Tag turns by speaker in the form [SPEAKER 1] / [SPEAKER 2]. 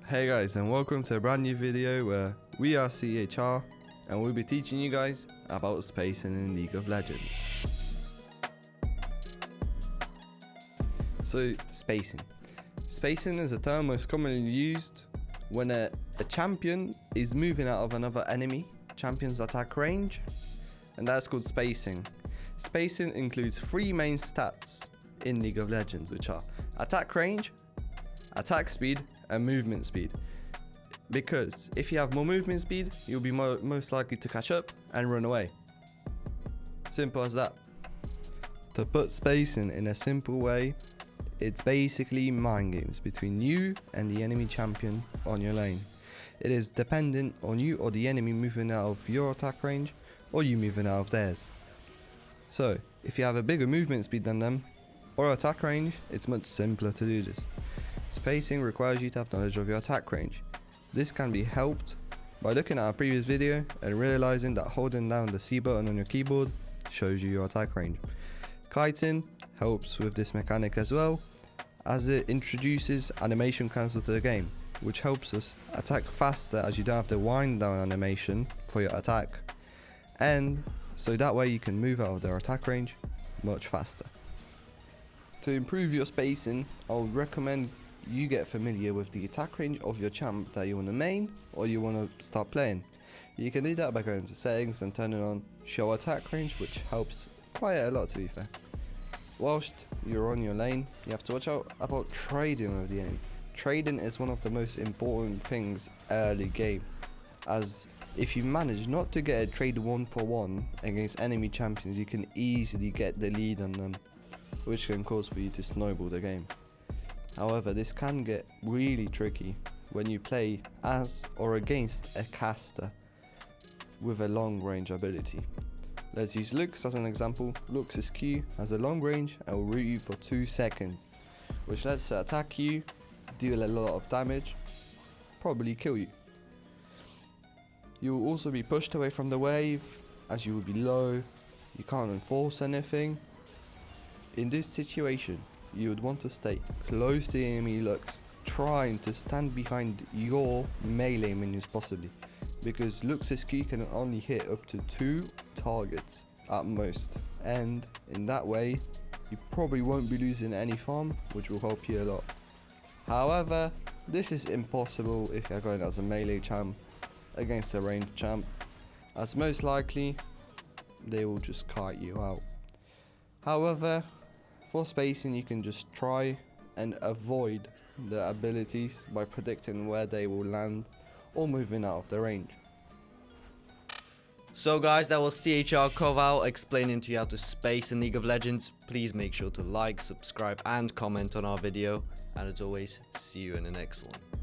[SPEAKER 1] Hey guys, and welcome to a brand new video where we are CHR and we'll be teaching you guys about spacing in League of Legends. So spacing. Spacing is a term most commonly used when a champion is moving out of another enemy champion's attack range, and that's called spacing. Spacing includes three main stats in League of Legends, which are attack range, attack speed, and movement speed. Because if you have more movement speed, you'll be most likely to catch up and run away. Simple as that. To put spacing in a simple way, it's basically mind games between you and the enemy champion on your lane. It is dependent on you or the enemy moving out of your attack range or you moving out of theirs. So if you have a bigger movement speed than them or attack range, it's much simpler to do this. Spacing requires you to have knowledge of your attack range. This can be helped by looking at our previous video and realizing that holding down the C button on your keyboard shows you your attack range. Kiting helps with this mechanic as well, as it introduces animation cancel to the game, which helps us attack faster as you don't have the wind down animation for your attack, and so that way you can move out of their attack range much faster. To improve your spacing, I would recommend you get familiar with the attack range of your champ that you want to main or you want to start playing. You can do that by going to settings and turning on show attack range, which helps quite a lot, to be fair. Whilst you're on your lane, you have to watch out about trading with the enemy. Trading is one of the most important things early game, as if you manage not to get a trade 1-for-1 against enemy champions, you can easily get the lead on them, which can cause for you to snowball the game. However, this can get really tricky when you play as or against a caster with a long range ability. Let's use Lux as an example. Lux's Q has a long range and will root you for 2 seconds, which lets it attack you, deal a lot of damage, probably kill you. You will also be pushed away from the wave as you will be low, you can't enforce anything. In this situation, you would want to stay close to the enemy Lux, trying to stand behind your melee minions possibly, because Lux's Q can only hit up to 2 targets at most, and in that way you probably won't be losing any farm, which will help you a lot. However, this is impossible if you're going as a melee champ against a ranged champ, as most likely they will just kite you out. However, for spacing, you can just try and avoid the abilities by predicting where they will land or moving out of the range.
[SPEAKER 2] So guys, that was CHR Kowal explaining to you how to space in League of Legends. Please make sure to like, subscribe and comment on our video, and as always, see you in the next one.